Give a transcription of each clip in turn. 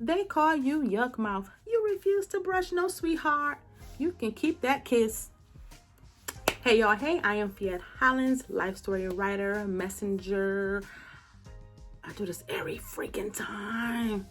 They call you yuck mouth. You refuse to brush, no sweetheart. You can keep that kiss. Hey y'all, hey, I am Fiat Hollins, life story writer, messenger. I do this every freaking time.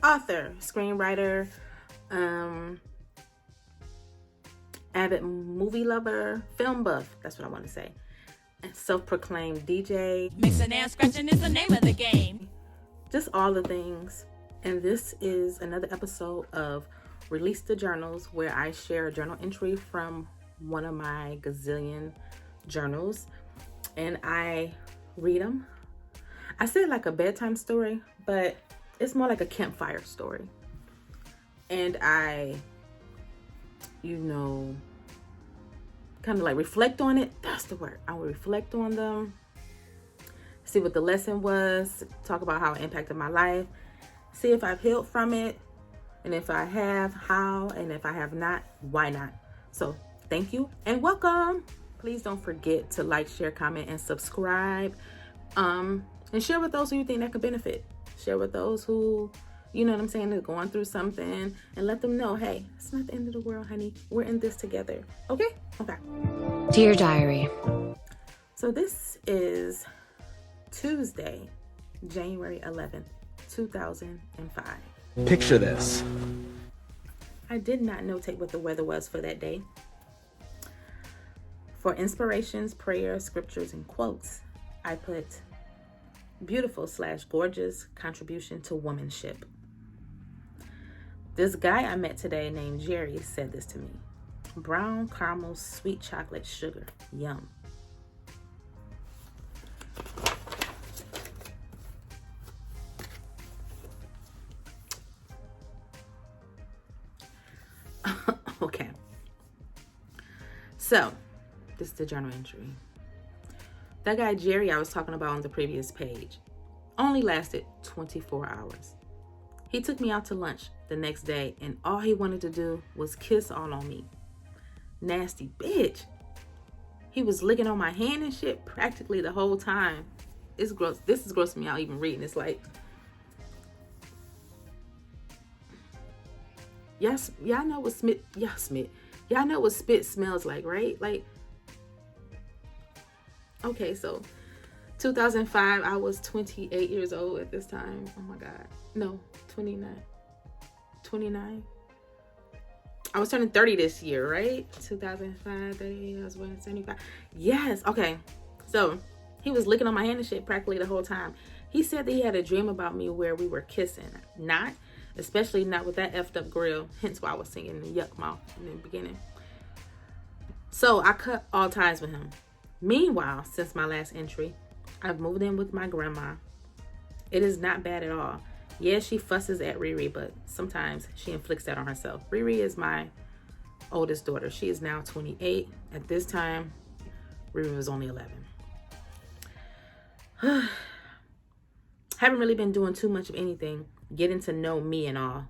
Author, screenwriter, avid movie lover, film buff, that's what I want to say. And self-proclaimed DJ. Mixing and scratching is the name of the game. Just all the things. And this is another episode of Release the Journals, where I share a journal entry from one of my gazillion journals and I read them. I said like a bedtime story, but it's more like a campfire story. And I, kind of like reflect on it. That's the word. I will reflect on them, see what the lesson was, talk about how it impacted my life, see if I've healed from it, and if I have, how, and if I have not, why not. So thank you and welcome. Please don't forget to like, share, comment, and subscribe. And share with those who you think that could benefit. Share with those who, you know what I'm saying, are going through something, and let them know, hey, it's not the end of the world, honey. We're in this together. Okay? Okay. Dear Diary. So this is Tuesday, January 11th, 2005. Picture this. I did not notate what the weather was for that day. For inspirations, prayers, scriptures, and quotes, I put beautiful/gorgeous contribution to womanship. This guy I met today named Jerry said this to me. Brown caramel sweet chocolate sugar. Yum. Okay. So, this is the journal entry. That guy Jerry I was talking about on the previous page only lasted 24 hours. He took me out to lunch the next day, and all he wanted to do was kiss all on me. Nasty bitch. He was licking on my hand and shit practically the whole time. It's gross. This is grossing me out even reading. It's like, yes, y'all know what y'all know what spit smells like, right? Like, okay, so 2005, I was 28 years old at this time. Oh my God. No, 29. I was turning 30 this year, right? 2005, 30, I was born in 75. Yes, okay. So he was licking on my hand and shit practically the whole time. He said that he had a dream about me where we were kissing. Not, especially not with that effed up grill. Hence why I was singing the yuck mouth in the beginning. So I cut all ties with him. Meanwhile, since my last entry, I've moved in with my grandma. It is not bad at all. Yeah, she fusses at Riri, but sometimes she inflicts that on herself. Riri is my oldest daughter. She is now 28. At this time, Riri was only 11. Haven't really been doing too much of anything. Getting to know me and all.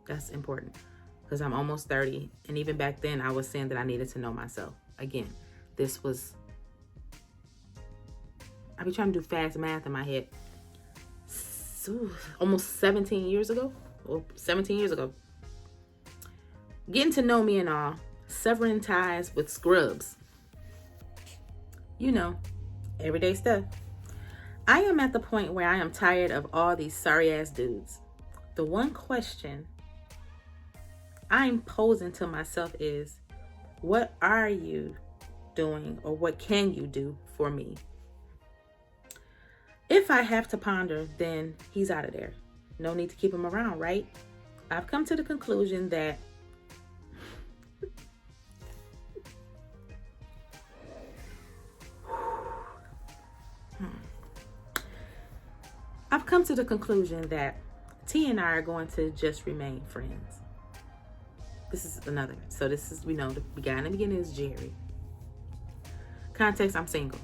That's important because I'm almost 30. And even back then, I was saying that I needed to know myself. Again, this was, I be trying to do fast math in my head. Almost 17 years ago. Getting to know me and all. Severing ties with Scribd. You know, everyday stuff. I am at the point where I am tired of all these sorry ass dudes. The one question I'm posing to myself is, what are you doing, or what can you do for me? If I have to ponder, then he's out of there. No need to keep him around, right? I've come to the conclusion that T and I are going to just remain friends. This is another. So this is, we know the guy in the beginning is Jerry. Context, I'm single.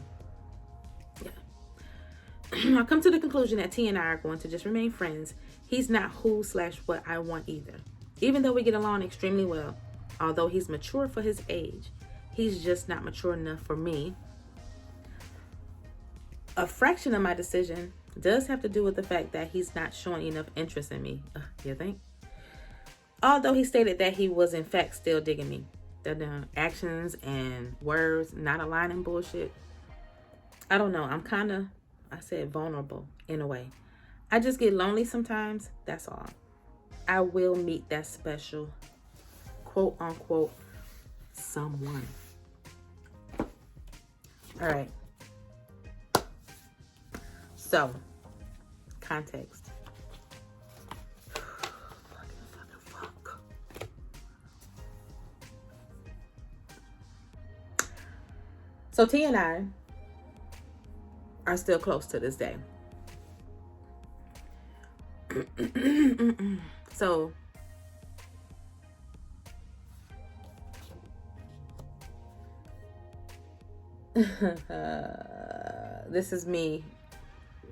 I've come to the conclusion that T and I are going to just remain friends. He's not who/what I want either. Even though we get along extremely well, although he's mature for his age, he's just not mature enough for me. A fraction of my decision does have to do with the fact that he's not showing enough interest in me. You think? Although he stated that he was in fact still digging me. The actions and words not aligning bullshit. I don't know. I'm kind of, I said vulnerable in a way. I just get lonely sometimes. That's all. I will meet that special, quote unquote, someone. All right. So, context. Fuck. So T and I are still close to this day. So this is me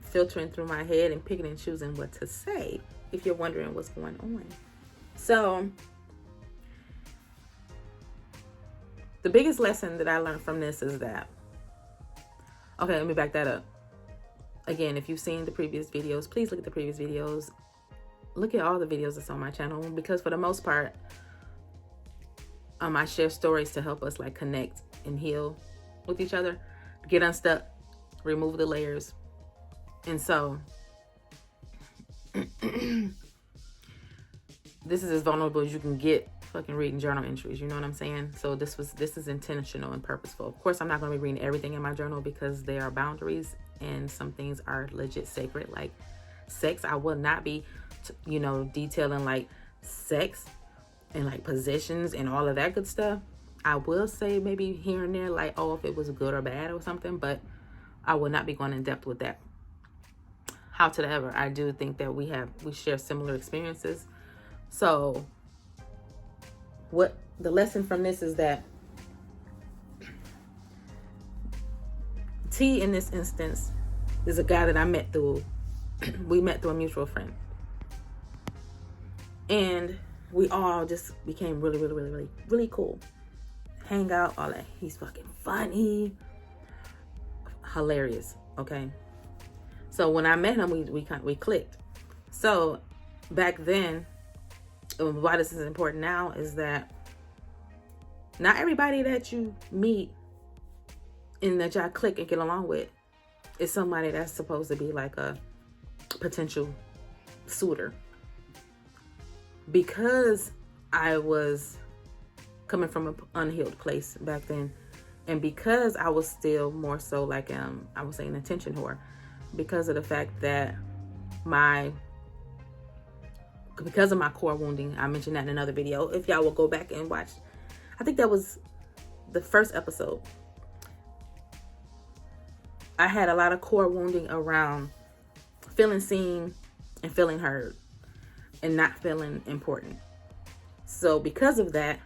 filtering through my head and picking and choosing what to say, if you're wondering what's going on. So the biggest lesson that I learned from this is that, okay, let me back that up. Again, if you've seen the previous videos, please look at the previous videos. Look at all the videos that's on my channel, because for the most part, I share stories to help us like connect and heal with each other, get unstuck, remove the layers. And so this is as vulnerable as you can get fucking reading journal entries, you know what I'm saying? So this is intentional and purposeful. Of course, I'm not going to be reading everything in my journal because there are boundaries and some things are legit sacred, like sex. I will not be detailing like sex and like positions and all of that good stuff. I will say maybe here and there, like, oh, if it was good or bad or something, but I will not be going in depth with that. How to the ever, I do think that we share similar experiences. So what the lesson from this is that T in this instance is a guy that I met we met through a mutual friend. And we all just became really, really, really, really, really cool. Hang out, all that. He's fucking funny. Hilarious, okay? So when I met him, we clicked. So back then, why this is important now is that not everybody that you meet and that y'all click and get along with is somebody that's supposed to be like a potential suitor. Because I was coming from an unhealed place back then, and because I was still more so like I would say an attention whore, because of the fact that because of my core wounding. I mentioned that in another video. If y'all will go back and watch, I think that was the first episode. I had a lot of core wounding around feeling seen and feeling heard and not feeling important. So because of that,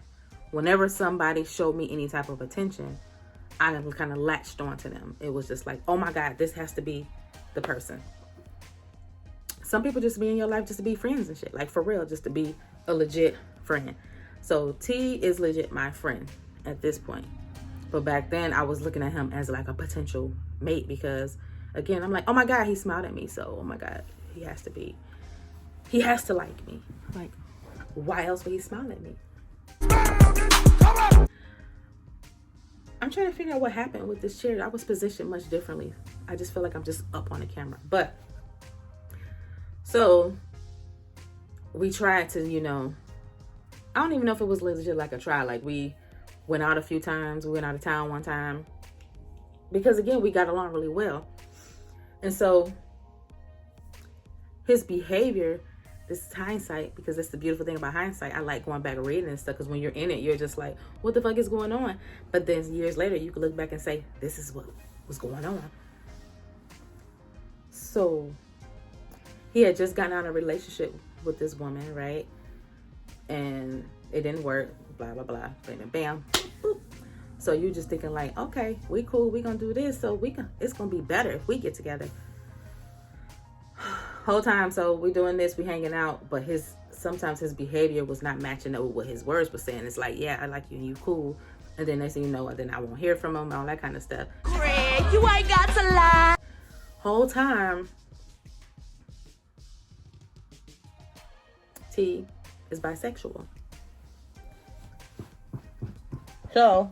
whenever somebody showed me any type of attention, I kind of latched onto them. It was just like, oh my God, this has to be the person. Some people just be in your life just to be friends and shit. Like for real, just to be a legit friend. So T is legit my friend at this point. But back then I was looking at him as like a potential mate because again, I'm like, oh my God, he smiled at me. So, oh my God, he has to like me. Like, why else would he smile at me? I'm trying to figure out what happened with this chair. I was positioned much differently. I just feel like I'm just up on the camera. But, so, we tried to, I don't even know if it was legit like a try. Like, we went out a few times. We went out of town one time. Because, again, we got along really well. And so, his behavior, this is hindsight, because that's the beautiful thing about hindsight. I like going back and reading and stuff, because when you're in it, you're just like, what the fuck is going on? But then years later, you can look back and say, this is what was going on. So, he had just gotten out of a relationship with this woman, right? And it didn't work, blah, blah, blah, bam, bam, boop. So you just thinking like, okay, we cool, we gonna do this, so it's gonna be better if we get together. Whole time, so we doing this, we hanging out, but sometimes his behavior was not matching up with what his words were saying. It's like, yeah, I like you and you cool, and then next thing you know, then I won't hear from him, all that kind of stuff. Craig, you ain't got to lie. Whole time, T is bisexual. So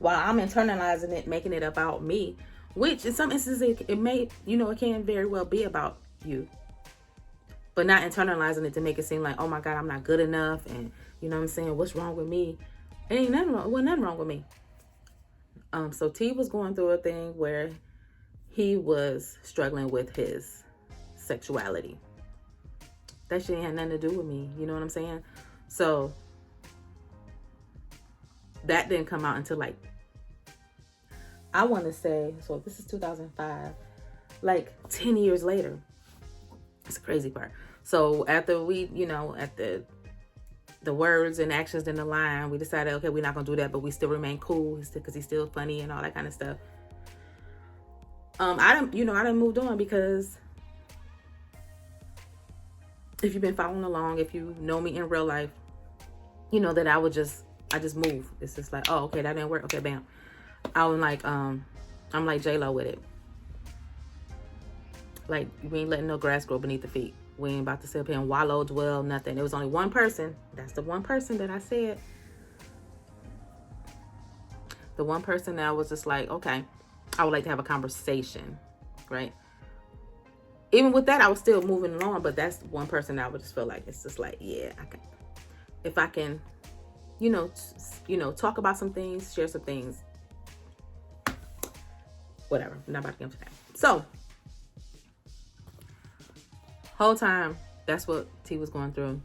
while I'm internalizing it, making it about me, which in some instances it may, it can very well be about you, but not internalizing it to make it seem like, oh my God, I'm not good enough, and you know what I'm saying, what's wrong with me? It ain't nothing wrong. Well, nothing wrong with me. So T was going through a thing where he was struggling with his sexuality. That shit ain't had nothing to do with me. You know what I'm saying? So that didn't come out until like, I want to say, so this is 2005, like 10 years later. It's a crazy part. So after we, at the words and actions in the line, we decided, okay, we're not going to do that, but we still remain cool because he's still funny and all that kind of stuff. I done moved on because if you've been following along, if you know me in real life, you know that I just move. It's just like, oh, okay, that didn't work. Okay, bam. I'm like J-Lo with it. Like, we ain't letting no grass grow beneath the feet. We ain't about to sit up here and wallow, dwell, nothing. There was only one person. That's the one person that I said. The one person that I was just like, okay, I would like to have a conversation, right? Even with that, I was still moving along, but that's one person that I would just feel like, it's just like, yeah, if I can, talk about some things, share some things, whatever. I'm not about to get into that. So, whole time, that's what T was going through.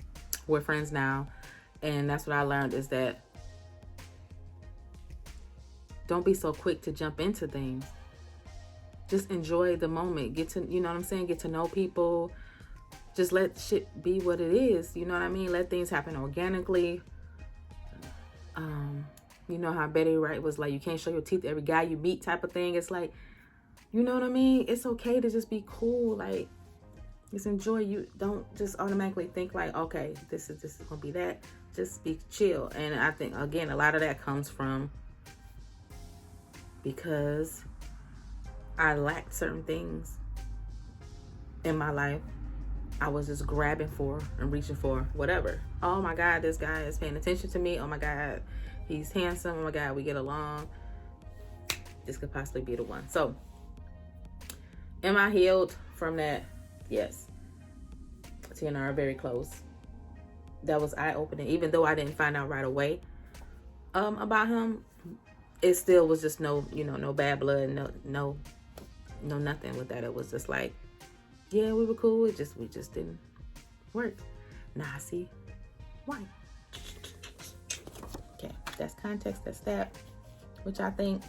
We're friends now, and that's what I learned is that don't be so quick to jump into things. Just enjoy the moment. Get to, get to know people. Just let shit be what it is. You know what I mean? Let things happen organically. You know how Betty Wright was like, you can't show your teeth to every guy you meet type of thing. It's like, you know what I mean? It's okay to just be cool. Like, just enjoy. You don't just automatically think like, okay, this is gonna be that. Just be chill. And I think, again, a lot of that comes from because I lacked certain things in my life. I was just grabbing for and reaching for whatever. Oh my God, this guy is paying attention to me. Oh my God, he's handsome. Oh my God, we get along. This could possibly be the one. So, am I healed from that? Yes. T and I are very close. That was eye-opening. Even though I didn't find out right away about him, it still was just no bad blood, no nothing with that. It was just like, yeah, we were cool. We just didn't work. Now I see why. Okay, that's context. That's that. What y'all think?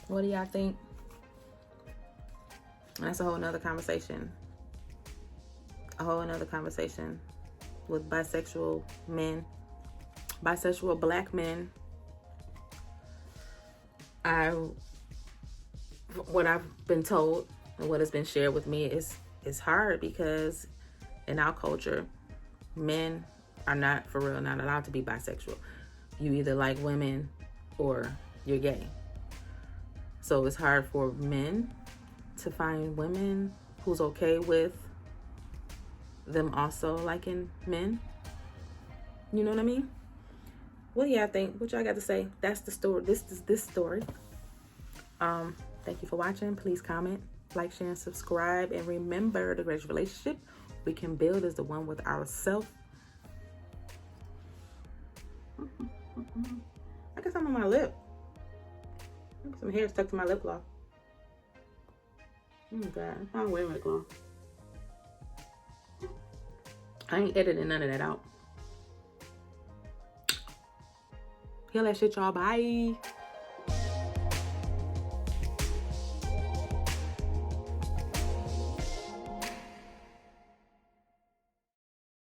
What do y'all think? That's a whole nother conversation. A whole nother conversation with bisexual men, bisexual black men. What I've been told and what has been shared with me is hard because in our culture, men are not, for real, not allowed to be bisexual. You either like women or you're gay. So it's hard for men to find women who's okay with them also liking men. You know what I mean? What do y'all think? What y'all got to say? That's the story. This is this story. Thank you for watching. Please comment, like, share, and subscribe. And remember, the greatest relationship we can build is the one with ourselves. I got something on my lip. Some hair stuck to my lip gloss. Oh my God, I can't wear lip gloss. I ain't editing none of that out. Heal that shit, y'all. Bye.